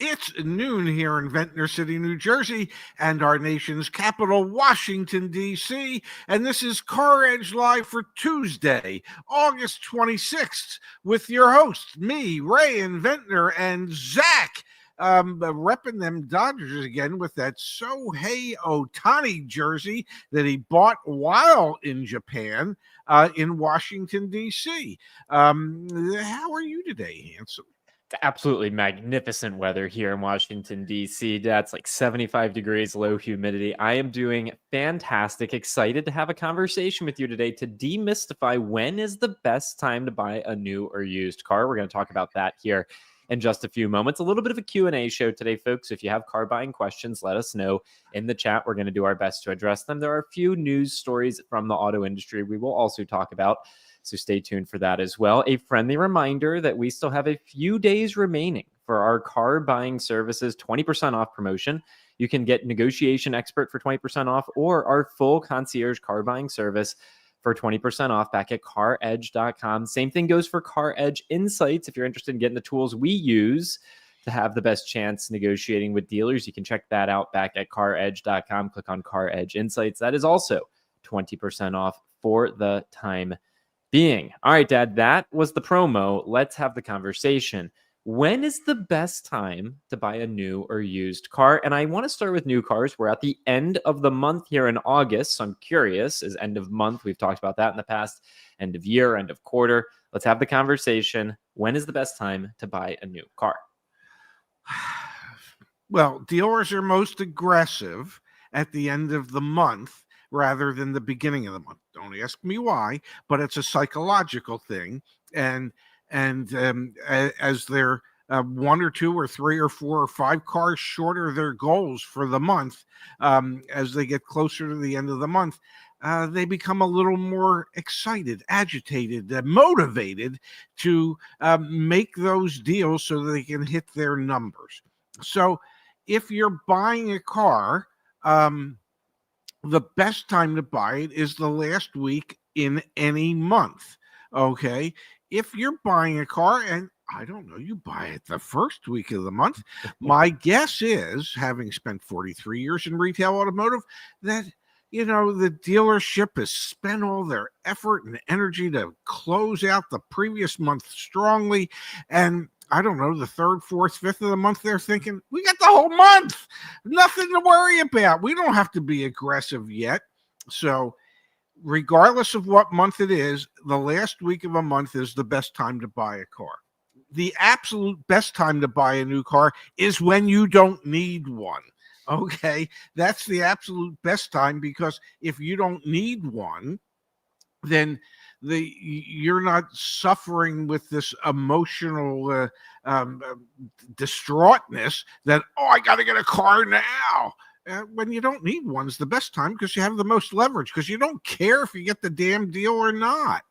It's noon here in Ventnor City, New Jersey, and our nation's capital, Washington, D.C. And this is CarEdge Live for Tuesday, August 26th, with your hosts, me, Ray in Ventnor, and Zach, repping them Dodgers again with that Shohei Ohtani jersey that he bought while in Japan, in Washington, D.C. How are you today, handsome? Absolutely magnificent weather here in Washington, D.C. That's like 75 degrees, low humidity. I am doing fantastic. Excited to have a conversation with you today to demystify when is the best time to buy a new or used car. We're going to talk about that here in just a few moments. A little bit of a Q&A show today, folks. If you have car buying questions, let us know in the chat. We're going to do our best to address them. There are a few news stories from the auto industry we will also talk about, so stay tuned for that as well. A friendly reminder that we still have a few days remaining for our car buying services 20% off promotion. You can get Negotiation Expert for 20% off or our full concierge car buying service for 20% off back at CarEdge.com. Same thing goes for CarEdge Insights. If you're interested in getting the tools we use to have the best chance negotiating with dealers, you can check that out back at CarEdge.com. Click on CarEdge Insights. That is also 20% off for the time being. All right, Dad, that was the promo. Let's have the conversation. When is the best time to buy a new or used car? And I want to start with new cars. We're at the end of the month here in August. So I'm curious, is end of month? We've talked about that in the past. End of year, end of quarter. Let's have the conversation. When is the best time to buy a new car? Well, dealers are most aggressive at the end of the month rather than the beginning of the month. Don't ask me why, but it's a psychological thing. And as they're one or two or three or four or five cars shorter their goals for the month, as they get closer to the end of the month, they become a little more excited, agitated, motivated to make those deals so that they can hit their numbers. So if you're buying a car, the best time to buy it is the last week in any month. Okay. If you're buying a car and I don't know, you buy it the first week of the month, my guess is, having spent 43 years in retail automotive, that the dealership has spent all their effort and energy to close out the previous month strongly. And I don't know, the third, fourth, fifth of the month, they're thinking, we got the whole month. Nothing to worry about. We don't have to be aggressive yet. So regardless of what month it is, the last week of a month is the best time to buy a car. The absolute best time to buy a new car is when you don't need one. Okay, that's the absolute best time, because if you don't need one, then you're not suffering with this emotional distraughtness that, I got to get a car now. When you don't need one is the best time, because you have the most leverage, because you don't care if you get the damn deal or not.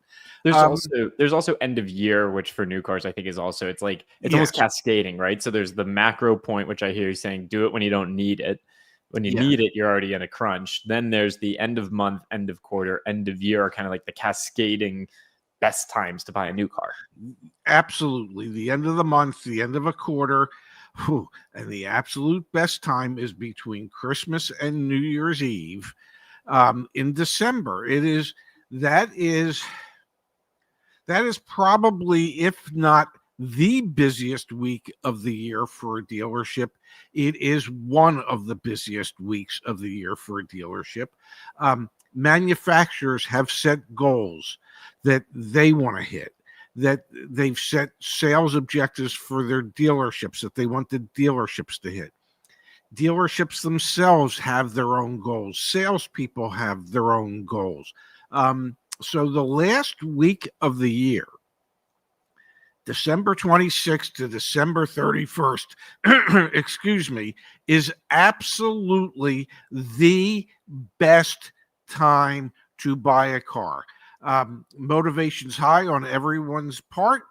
There's also end of year, which for new cars I think is also, it's almost cascading, right? So there's the macro point, which I hear you saying, do it when you don't need it. When you need it, you're already in a crunch. Then there's the end of month, end of quarter, end of year, kind of like the cascading best times to buy a new car. Absolutely. The end of the month, the end of a quarter, and the absolute best time is between Christmas and New Year's Eve, in December. That is probably, if not the busiest week of the year for a dealership. It is one of the busiest weeks of the year for a dealership. Manufacturers have set goals that they want to hit, that they've set sales objectives for their dealerships that they want the dealerships to hit. Dealerships themselves have their own goals. Salespeople have their own goals. So the last week of the year, December 26th to December 31st, excuse me, is absolutely the best time to buy a car. Motivation's high on everyone's part.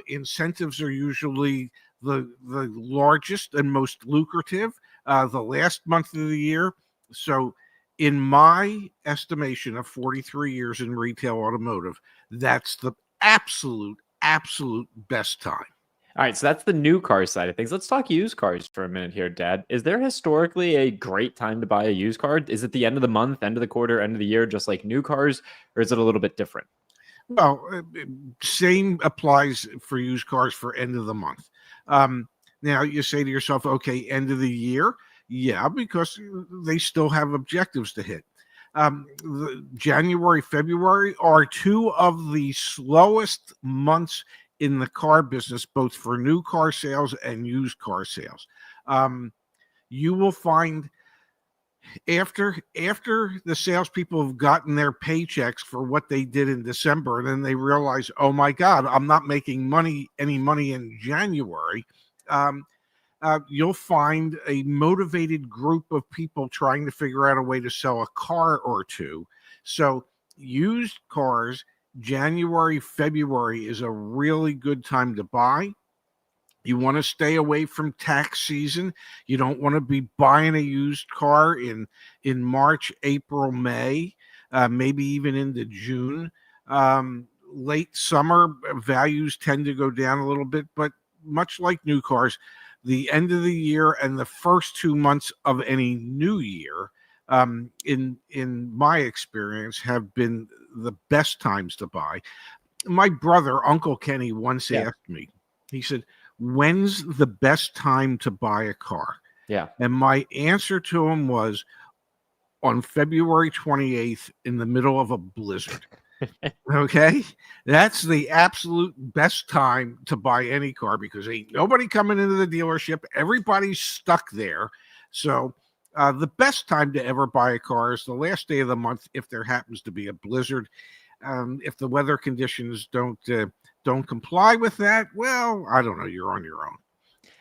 Incentives are usually the largest and most lucrative the last month of the year. So in my estimation of 43 years in retail automotive, that's the absolute best time. All right, so that's the new car side of things. Let's talk used cars for a minute here, Dad. Is there historically a great time to buy a used car? Is it the end of the month, end of the quarter, end of the year, just like new cars, or is it a little bit different? Well, same applies for used cars for end of the month. Um, Now you say to yourself, okay, end of the year, yeah, because they still have objectives to hit. January, February are two of the slowest months in the car business, both for new car sales and used car sales. Um, you will find after the salespeople have gotten their paychecks for what they did in December, and then they realize, oh my God, I'm not making any money in January. Um, you'll find a motivated group of people trying to figure out a way to sell a car or two. So used cars, January, February is a really good time to buy. You want to stay away from tax season. You don't want to be buying a used car in March, April, May, maybe even into June. Late summer values tend to go down a little bit, but much like new cars, the end of the year and the first 2 months of any new year, in my experience, have been the best times to buy. My brother, Uncle Kenny, once Yeah. asked me, he said, when's the best time to buy a car? Yeah. And my answer to him was on February 28th in the middle of a blizzard. Okay. That's the absolute best time to buy any car because ain't nobody coming into the dealership. Everybody's stuck there. So, the best time to ever buy a car is the last day of the month if there happens to be a blizzard. If the weather conditions don't comply with that, well, I don't know. You're on your own.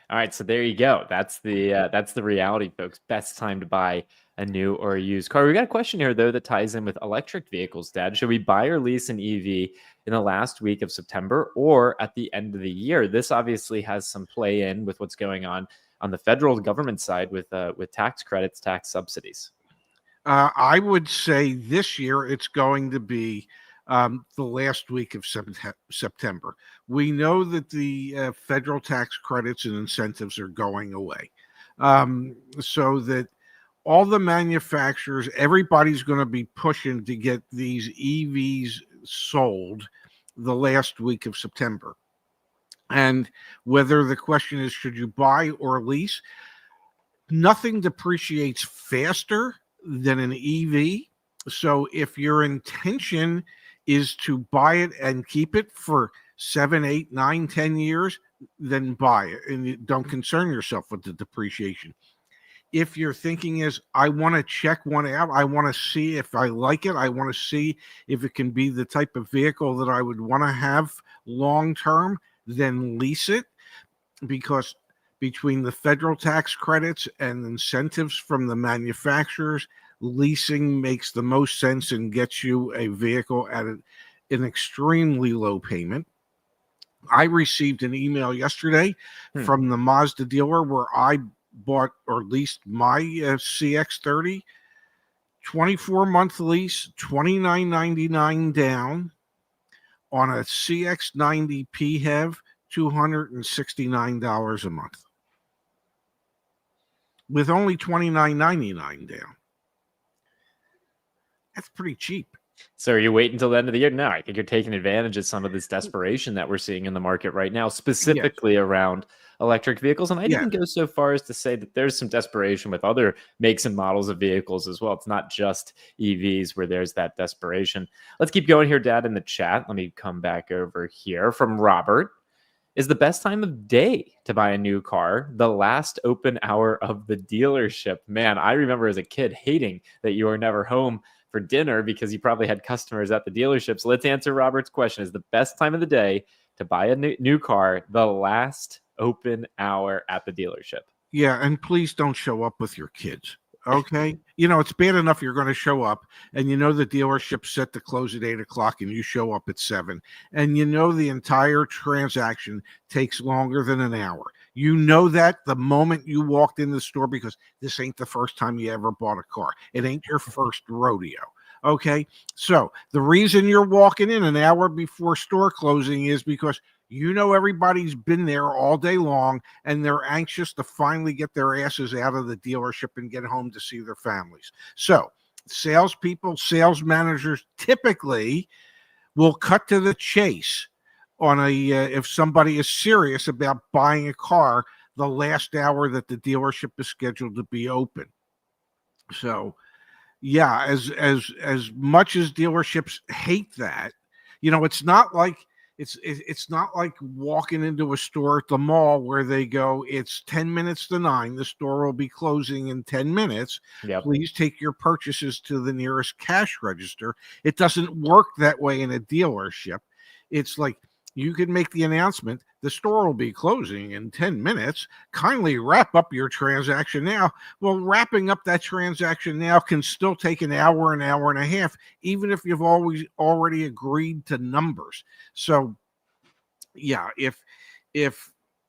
All right, so there you go. That's the reality, folks. Best time to buy a new or a used car. We got a question here though that ties in with electric vehicles, Dad. Should we buy or lease an EV in the last week of September or at the end of the year? This obviously has some play in with what's going on the federal government side with tax credits, tax subsidies. I would say this year it's going to be the last week of September. We know that the federal tax credits and incentives are going away. So that all the manufacturers, everybody's going to be pushing to get these EVs sold the last week of September. And whether the question is, should you buy or lease? Nothing depreciates faster than an EV. So if your intention is to buy it and keep it for 7, 8, 9, 10 years, then buy it and don't concern yourself with the depreciation. If your thinking is, I want to check one out, I want to see if I like it, I want to see if it can be the type of vehicle that I would want to have long term, then lease it because between the federal tax credits and incentives from the manufacturers, leasing makes the most sense and gets you a vehicle at an extremely low payment. I received an email yesterday from the Mazda dealer where I bought or leased my CX-30, 24-month lease, $29.99 down on a CX-90 PHEV, $269 a month with only $29.99 down. That's pretty cheap. So are you waiting until the end of the year? No, I think you're taking advantage of some of this desperation that we're seeing in the market right now, specifically around electric vehicles. And I'd even go so far as to say that there's some desperation with other makes and models of vehicles as well. It's not just EVs where there's that desperation. Let's keep going here, Dad, in the chat. Let me come back over here from Robert. Is the best time of day to buy a new car the last open hour of the dealership? Man, I remember as a kid hating that you were never home for dinner because you probably had customers at the dealership. So let's answer Robert's question. Is the best time of the day to buy a new car the last open hour at the dealership? Yeah, and please don't show up with your kids. Okay. It's bad enough you're going to show up and the dealership's set to close at 8 o'clock and you show up at 7. And the entire transaction takes longer than an hour. You know that the moment you walked in the store because this ain't the first time you ever bought a car. It ain't your first rodeo. Okay. So the reason you're walking in an hour before store closing is because Everybody's been there all day long, and they're anxious to finally get their asses out of the dealership and get home to see their families. So salespeople, sales managers typically will cut to the chase on if somebody is serious about buying a car the last hour that the dealership is scheduled to be open. So yeah, as much as dealerships hate that, it's not like it's not like walking into a store at the mall where they go, it's 10 minutes to 9, the store will be closing in 10 minutes. Yep. Please take your purchases to the nearest cash register. It doesn't work that way in a dealership. It's like, you can make the announcement, the store will be closing in 10 minutes. Kindly wrap up your transaction now. Well, wrapping up that transaction now can still take an hour and a half, even if you've already agreed to numbers. So yeah, if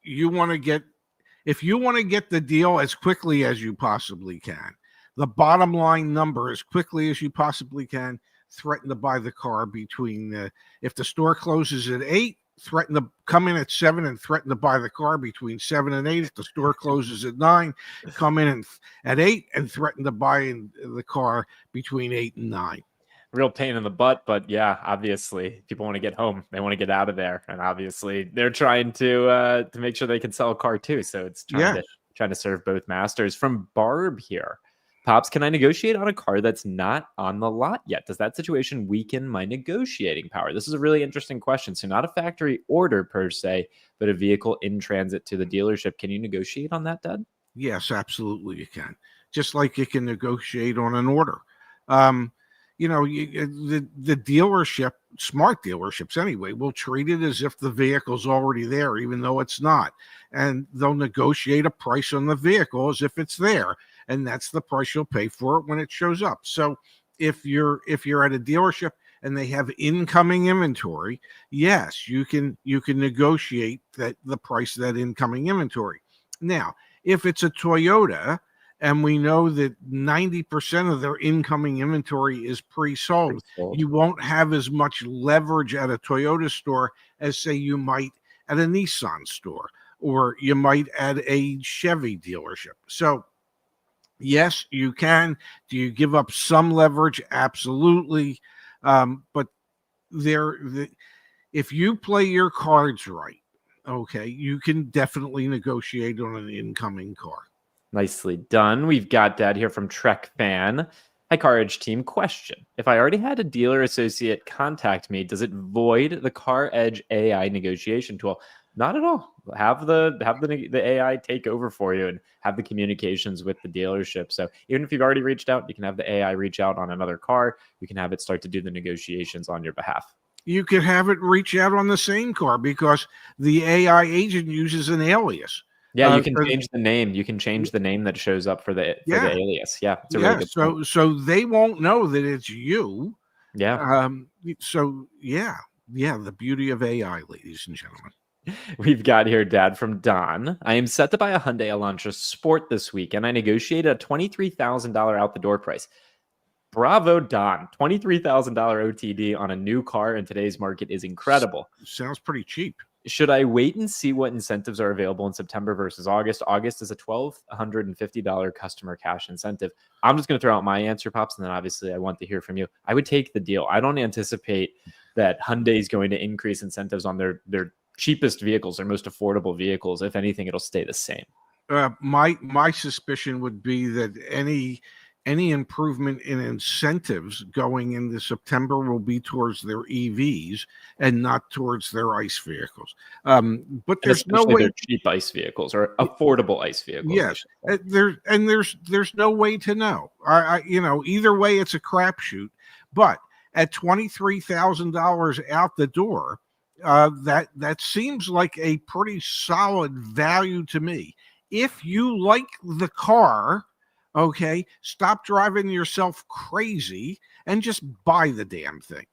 you want to get the deal as quickly as you possibly can, the bottom line number as quickly as you possibly can, threaten to buy the car if the store closes at 8, threaten to come in at 7 and threaten to buy the car between 7 and 8. If the store closes at 9, come in at 8 and threaten to buy the car between 8 and 9. Real pain in the butt, but yeah, obviously people want to get home. They want to get out of there, and obviously they're trying to make sure they can sell a car too. So it's trying to serve both masters. From Barb here, Pops, can I negotiate on a car that's not on the lot yet? Does that situation weaken my negotiating power? This is a really interesting question. So not a factory order per se, but a vehicle in transit to the dealership. Can you negotiate on that, Dad? Yes, absolutely you can. Just like you can negotiate on an order. The dealership, smart dealerships anyway, will treat it as if the vehicle's already there, even though it's not. And they'll negotiate a price on the vehicle as if it's there. And that's the price you'll pay for it when it shows up. So if you're at a dealership and they have incoming inventory, yes, you can negotiate the price of that incoming inventory. Now, if it's a Toyota, and we know that 90% of their incoming inventory is pre-sold, you won't have as much leverage at a Toyota store as, say, you might at a Nissan store, or you might at a Chevy dealership. So yes, you can. Do you give up some leverage? Absolutely. But if you play your cards right, okay, you can definitely negotiate on an incoming car. Nicely done. We've got Dad here from Trek Fan. Hi, CarEdge team. Question. If I already had a dealer associate contact me, does it void the CarEdge AI negotiation tool? Not at all. Have the AI take over for you and have the communications with the dealership. So even if you've already reached out, you can have the AI reach out on another car. You can have it start to do the negotiations on your behalf. You could have it reach out on the same car because the AI agent uses an alias. Yeah, you can change the name. You can change the name that shows up for the alias. Yeah, it's a really good point. So they won't know that it's you. Yeah. The beauty of AI, ladies and gentlemen. We've got here Dad from Don. I am set to buy a Hyundai Elantra Sport this week, and I negotiated a $23,000 out the door price. Bravo, Don. $23,000 OTD on a new car in today's market is incredible. Sounds pretty cheap. Should I wait and see what incentives are available in September versus August? August is a $1,250 customer cash incentive. I'm just going to throw out my answer, Pops, and then obviously I want to hear from you. I would take the deal. I don't anticipate that Hyundai is going to increase incentives on their cheapest vehicles, their most affordable vehicles. If anything, it'll stay the same. My suspicion would be that any improvement in incentives going into September will be towards their EVs and not towards their ICE vehicals. But there's no way they're cheap ICE vehicles or affordable ICE vehicles. Yes, there's no way to know. Either way, it's a crapshoot. But at $23,000 out the door, that seems like a pretty solid value to me. If you like the car, okay, stop driving yourself crazy and just buy the damn thing.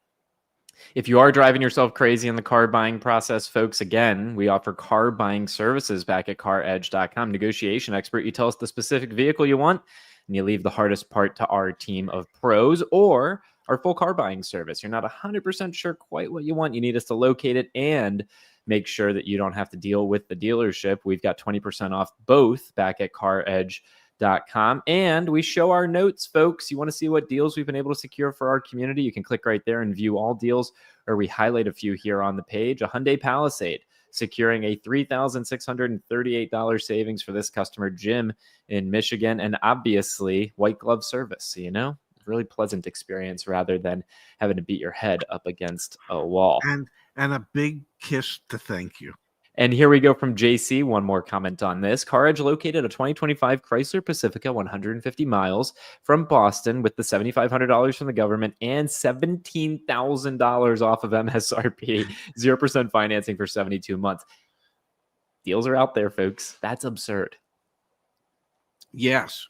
If you are driving yourself crazy in the car buying process, folks, again, we offer car buying services back at CarEdge.com. Negotiation expert, you tell us the specific vehicle you want, and you leave the hardest part to our team of pros, or our full car buying service. You're not 100% sure quite what you want. You need us to locate it and make sure that you don't have to deal with the dealership. We've got 20% off both back at CarEdge.com. And we show our notes, folks. You want to see what deals we've been able to secure for our community? You can click right there and view all deals, or we highlight a few here on the page. A Hyundai Palisade securing a $3,638 savings for this customer, Jim, in Michigan, and obviously white glove service. So, really pleasant experience rather than having to beat your head up against a wall. And a big kiss to thank you. And here we go from JC. One more comment on this. CarEdge located a 2025 Chrysler Pacifica 150 miles from Boston with the $7,500 from the government and $17,000 off of MSRP, 0% financing for 72 months. Deals are out there, folks. That's absurd. Yes.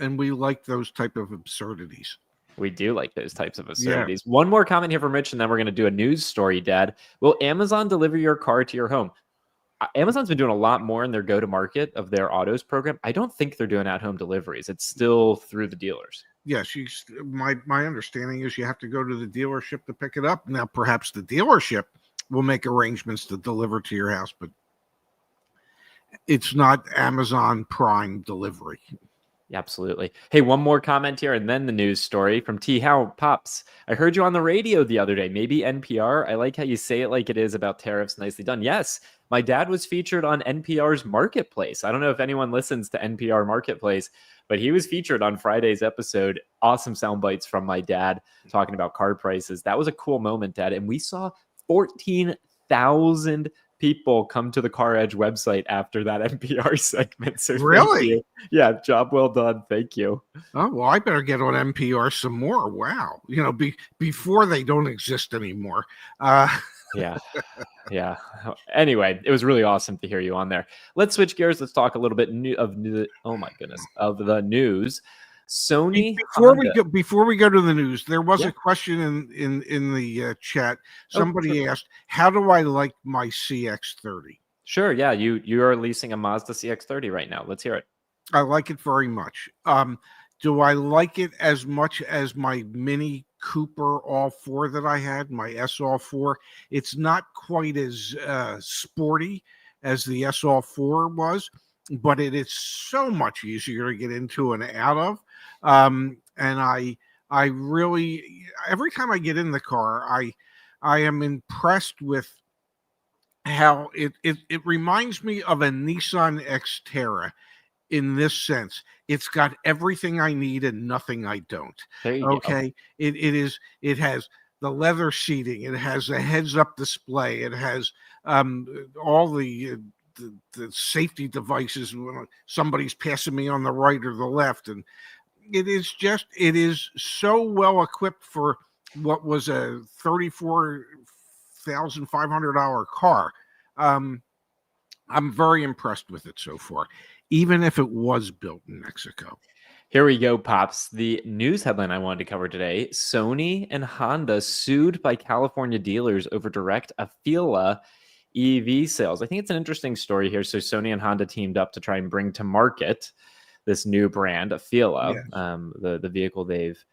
And we like those type of absurdities. We do like those types of absurdities. Yeah. One more comment here from Rich, and then we're going to do a news story, Dad. Will Amazon deliver your car to your home? Amazon's been doing a lot more in their go-to-market of their autos program. I don't think they're doing at-home deliveries. It's still through the dealers. Yes, my understanding is you have to go to the dealership to pick it up. Now, perhaps the dealership will make arrangements to deliver to your house, but it's not Amazon Prime delivery. Absolutely. Hey, one more comment here and then the news story from T. How Pops. I heard you on the radio the other day, maybe NPR. I like how you say it like it is about tariffs. Nicely done. Yes, my dad was featured on NPR's Marketplace. I don't know if anyone listens to NPR Marketplace, but he was featured on Friday's episode. Awesome sound bites from my dad talking about car prices. That was a cool moment, Dad. And we saw 14,000 people come to the CarEdge website after that NPR segment. So really? Yeah, job well done. Thank you. Oh, well, I better get on NPR some more. Wow. Before they don't exist anymore. Yeah. Anyway, it was really awesome to hear you on there. Let's switch gears. Let's talk a little bit of the news. Sony. Before we go to the news, there was a question in the chat. Somebody asked, "How do I like my CX-30?" Sure, yeah, you are leasing a Mazda CX-30 right now. Let's hear it. I like it very much. Do I like it as much as my Mini Cooper All-4 that I had, my S All-4? It's not quite as sporty as the S All-4 was, but it is so much easier to get into and out of. And I really, every time I get in the car, I am impressed with how it reminds me of a Nissan Xterra in this sense. It's got everything I need and nothing I don't. There you go. It has the leather seating. It has a heads-up display. It has all the safety devices when somebody's passing me on the right or the left, and it is so well equipped for what was a $34,500 car. I'm very impressed with it so far, even if it was built in Mexico. Here we go, Pops. The news headline I wanted to cover today: Sony and Honda sued by California dealers over direct Afeela EV sales. I think it's an interesting story here. So Sony and Honda teamed up to try and bring to market this new brand, Afeela, the vehicle they've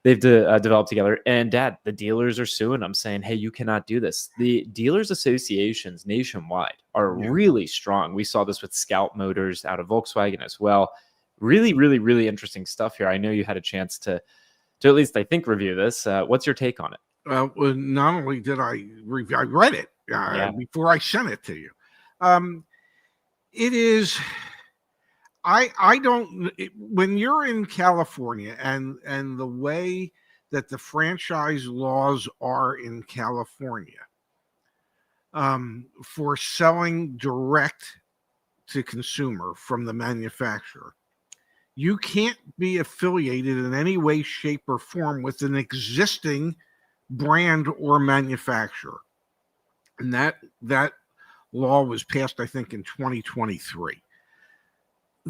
developed together. And Dad, the dealers are suing them, saying, "Hey, you cannot do this." The dealers associations nationwide are really strong. We saw this with Scout Motors out of Volkswagen as well. Really, really, really interesting stuff here. I know you had a chance to at least, I think, review this. What's your take on it? Well, not only did I review, I read it before I sent it to you. It is. I don't. When you're in California and the way that the franchise laws are in California for selling direct to consumer from the manufacturer, you can't be affiliated in any way, shape, or form with an existing brand or manufacturer. And that law was passed, I think, in 2023.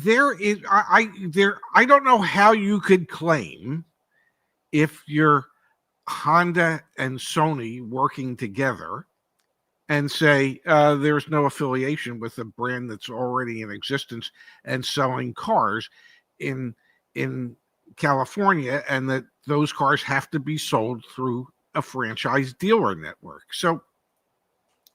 I don't know how you could claim, if you're Honda and Sony working together, and say there's no affiliation with a brand that's already in existence and selling cars in California, and that those cars have to be sold through a franchise dealer network. So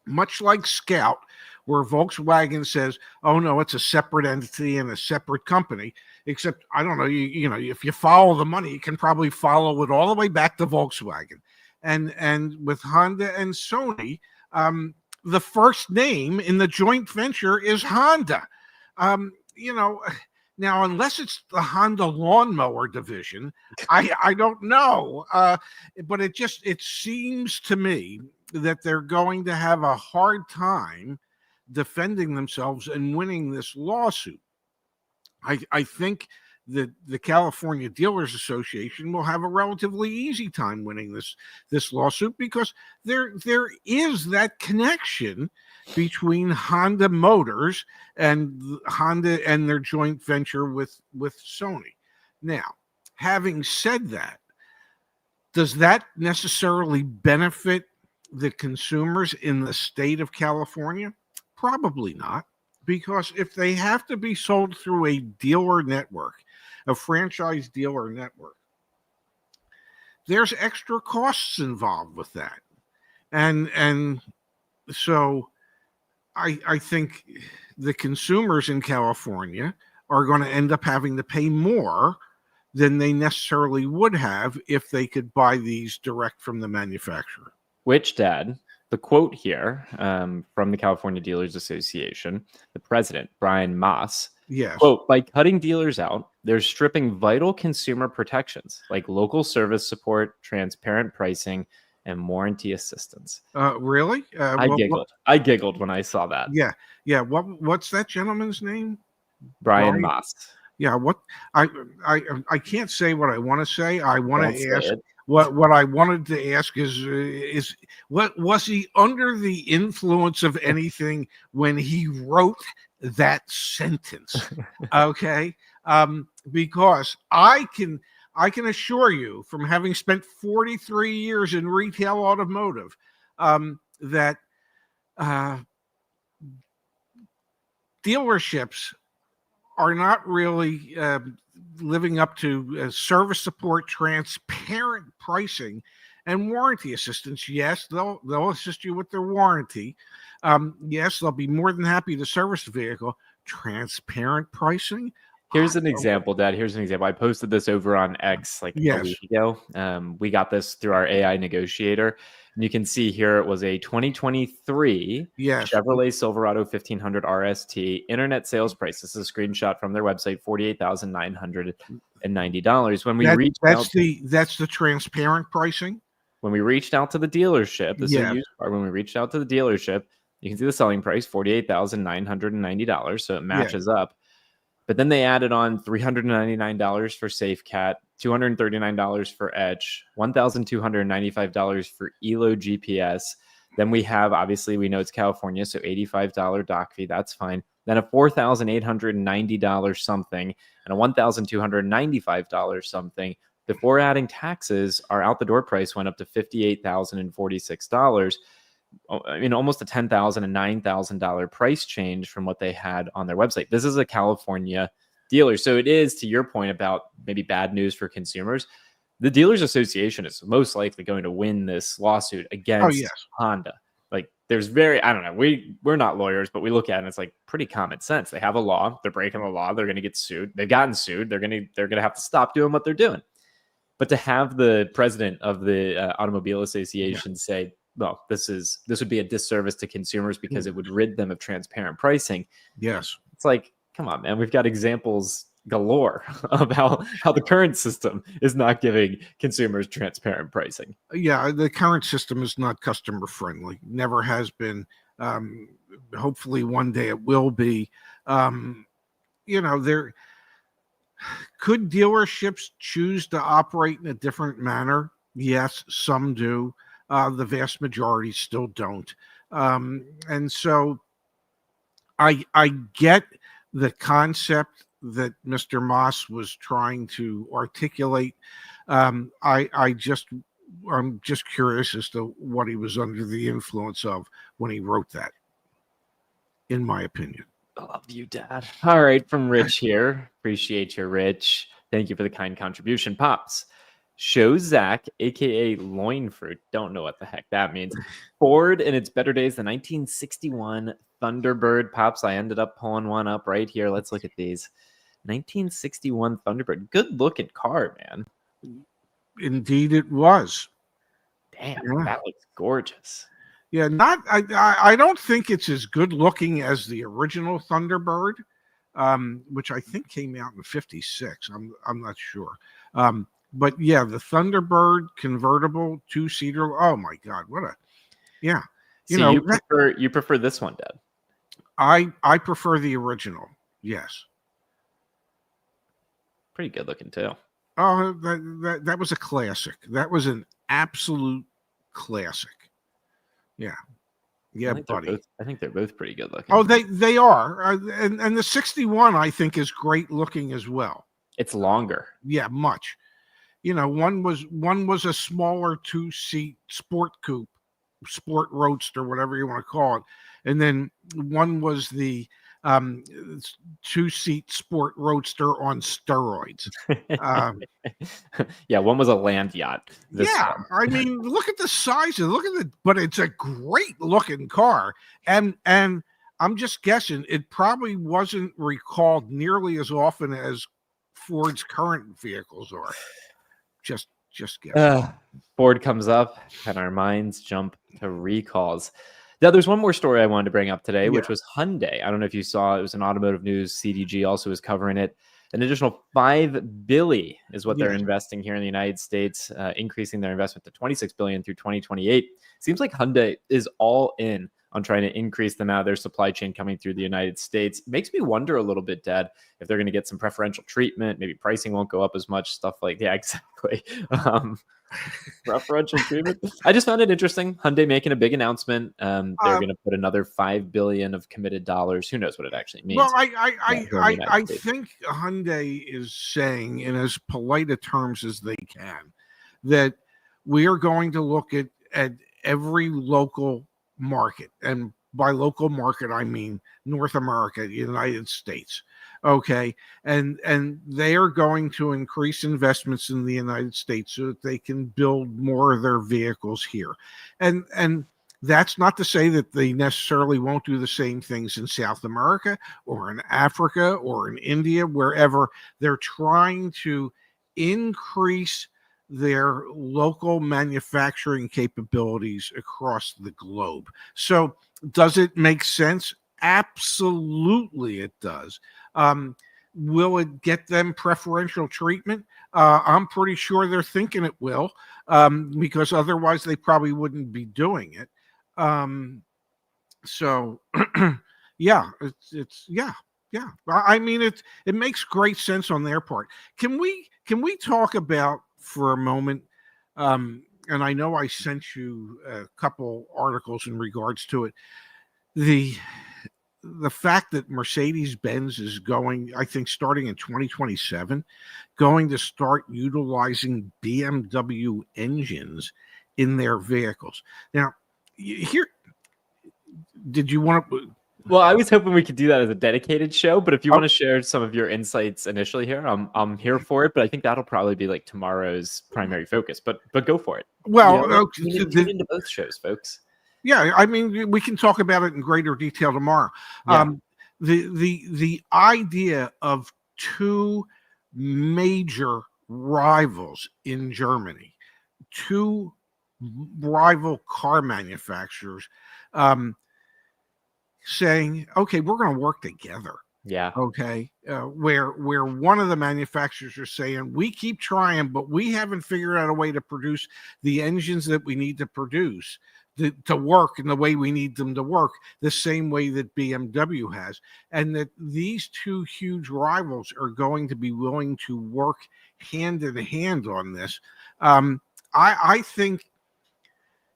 much like Scout, where Volkswagen says, "Oh no, it's a separate entity and a separate company." Except, I don't know, you know, if you follow the money, you can probably follow it all the way back to Volkswagen, and with Honda and Sony, the first name in the joint venture is Honda. You know, now unless it's the Honda lawnmower division, I don't know, but it seems to me that they're going to have a hard time defending themselves and winning this lawsuit. I think that the California Dealers Association will have a relatively easy time winning this lawsuit, because there is that connection between Honda Motors and Honda and their joint venture with Sony. Now, having said that, does that necessarily benefit the consumers in the state of California? Probably not, because if they have to be sold through a dealer network, a franchise dealer network, there's extra costs involved with that. And so I think the consumers in California are going to end up having to pay more than they necessarily would have if they could buy these direct from the manufacturer. Which, Dad, the quote here from the California Dealers Association, the president, Brian Maas, Yes. quote, by cutting dealers out, they're stripping vital consumer protections like local service support, transparent pricing, and warranty assistance. Really? I giggled. I giggled when I saw that. Yeah. What's that gentleman's name? Brian Maas. Yeah. What I can't say what I want to say. I want to ask. It. What I wanted to ask is what was he under the influence of anything when he wrote that sentence? Okay, because I can assure you, from having spent 43 years in retail automotive, that dealerships are not really living up to service support, transparent pricing, and warranty assistance. Yes, they'll assist you with their warranty. Yes, they'll be more than happy to service the vehicle. Transparent pricing. Here's an example, Dad. Here's an example. I posted this over on X like a week ago. We got this through our AI negotiator. And you can see here it was a 2023 Chevrolet Silverado 1500 RST. Internet sales price. This is a screenshot from their website, $48,990. When we reached out, that's the transparent pricing. When we reached out to the dealership, this is a used car. When we reached out to the dealership, you can see the selling price, $48,990. So it matches up. But then they added on $399 for SafeCat, $239 for Edge, $1,295 for ELO GPS. Then we have, obviously, we know it's California, so $85 dock fee. That's fine. Then a $4,890 something and a $1,295 something. Before adding taxes, our out the door price went up to $58,046. I mean, almost a $10,000 and $9,000 price change from what they had on their website. This is a California dealer. So it is, to your point about maybe bad news for consumers, the Dealers Association is most likely going to win this lawsuit against Honda. Like, there's I don't know, we're not lawyers, but we look at it and it's like pretty common sense. They have a law, they're breaking the law, they're going to get sued. They've gotten sued, they're going to have to stop doing what they're doing. But to have the president of the Automobile Association say, well, this would be a disservice to consumers because it would rid them of transparent pricing. Yes. It's like, come on, man. We've got examples galore of how the current system is not giving consumers transparent pricing. Yeah, the current system is not customer friendly. Never has been. Hopefully one day it will be. There could dealerships choose to operate in a different manner? Yes, some do. The vast majority still don't. And so I get the concept that Mr. Moss was trying to articulate. I'm just curious as to what he was under the influence of when he wrote that, in my opinion. I love you, Dad. All right, from Rich here. Appreciate you, Rich. Thank you for the kind contribution, Pops. Show Zach, aka Loin Fruit. Don't know what the heck that means. Ford in its better days, the 1961 Thunderbird Pops. I ended up pulling one up right here. Let's look at these. 1961 Thunderbird. Good looking car, man. Indeed, it was. Damn, Yeah. that looks gorgeous. Yeah, not. I don't think it's as good looking as the original Thunderbird, which I think came out in '56. I'm not sure. But yeah, the Thunderbird convertible 2-seater. Oh my God, what a yeah. You So know, you prefer this one, Dad? I prefer the original. Yes. Pretty good looking too. Oh, that was a classic. That was an absolute classic. Yeah. Yeah, buddy. I think they're both pretty good looking. Oh, they are, and the 61 I think is great looking as well. It's longer. Yeah, much. You know, one was a smaller 2-seat sport coupe, sport roadster, whatever you want to call it, and then one was the 2-seat sport roadster on steroids. Yeah, one was a land yacht. Yeah, I mean, look at the size and look at the, but it's a great looking car, and I'm just guessing it probably wasn't recalled nearly as often as Ford's current vehicles are. Just guessing. Ford comes up, and our minds jump to recalls. Now, there's one more story I wanted to bring up today, which was Hyundai. I don't know if you saw, it was an automotive news. CDG also is covering it. An additional $5 billion is what they're investing here in the United States, increasing their investment to $26 billion through 2028. Seems like Hyundai is all in on trying to increase the amount of their supply chain coming through the United States. Makes me wonder a little bit, Dad, if they're going to get some preferential treatment. Maybe pricing won't go up as much, stuff like that. Yeah, exactly. Preferential treatment. I just found it interesting. Hyundai making a big announcement. They're going to put another $5 billion of committed dollars. Who knows what it actually means? Well, I think Hyundai is saying in as polite a terms as they can that we are going to look at every local market, and by local market I mean North America, United States. Okay, and they are going to increase investments in the United States so that they can build more of their vehicles here, and that's not to say that they necessarily won't do the same things in South America or in Africa or in India, wherever they're trying to increase their local manufacturing capabilities across the globe. So does it make sense? Absolutely it does. Will it get them preferential treatment? I'm pretty sure they're thinking it will, because otherwise they probably wouldn't be doing it. So yeah, it's yeah. I mean, it makes great sense on their part. Can we talk about for a moment? And I know I sent you a couple articles in regards to it. The fact that Mercedes-Benz is going, I think, starting in 2027, going to start utilizing BMW engines in their vehicles. Now, here, did you want to? Well, I was hoping we could do that as a dedicated show, but if you want to share some of your insights initially here, I'm here for it. But I think that'll probably be like tomorrow's primary focus. But go for it. Well, tune into both shows, folks. Yeah, I mean, we can talk about it in greater detail tomorrow. Yeah. The idea of two major rivals in Germany, two rival car manufacturers, saying, okay, we're going to work together. Yeah. Okay. Where one of the manufacturers are saying, we keep trying, but we haven't figured out a way to produce the engines that we need to produce to work in the way we need them to work, the same way that BMW has. And that these two huge rivals are going to be willing to work hand in hand on this. I think,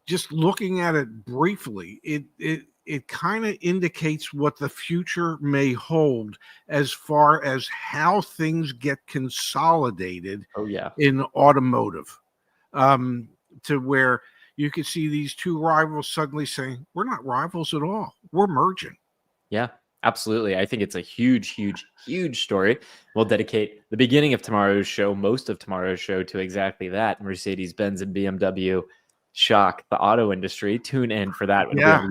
just looking at it briefly, it kind of indicates what the future may hold as far as how things get consolidated in automotive, to where you could see these two rivals suddenly saying, we're not rivals at all. We're merging. Yeah. Absolutely. I think it's a huge, huge, huge story. We'll dedicate the beginning of tomorrow's show, most of tomorrow's show, to exactly that. Mercedes-Benz and BMW shock the auto industry. Tune in for that. It'll be Yeah.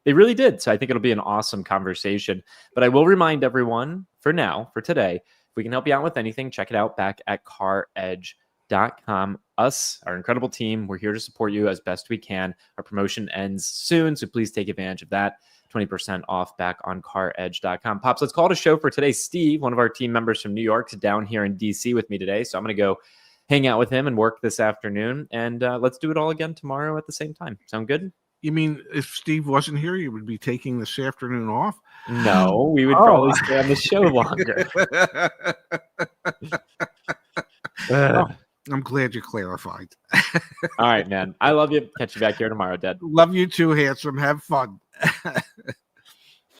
they really did. So I think it'll be an awesome conversation. But I will remind everyone for now, for today, if we can help you out with anything, check it out back at CarEdge.com. Us, our incredible team, we're here to support you as best we can. Our promotion ends soon, so please take advantage of that. 20% off back on CarEdge.com. Pops, let's call it a show for today. Steve, one of our team members from New York, is down here in DC with me today. So I'm going to go hang out with him and work this afternoon. And let's do it all again tomorrow at the same time. Sound good? You mean if Steve wasn't here, you would be taking this afternoon off? No, we would probably stay on the show longer. I'm glad you clarified. All right, man. I love you. Catch you back here tomorrow, Dad. Love you too, handsome. Have fun.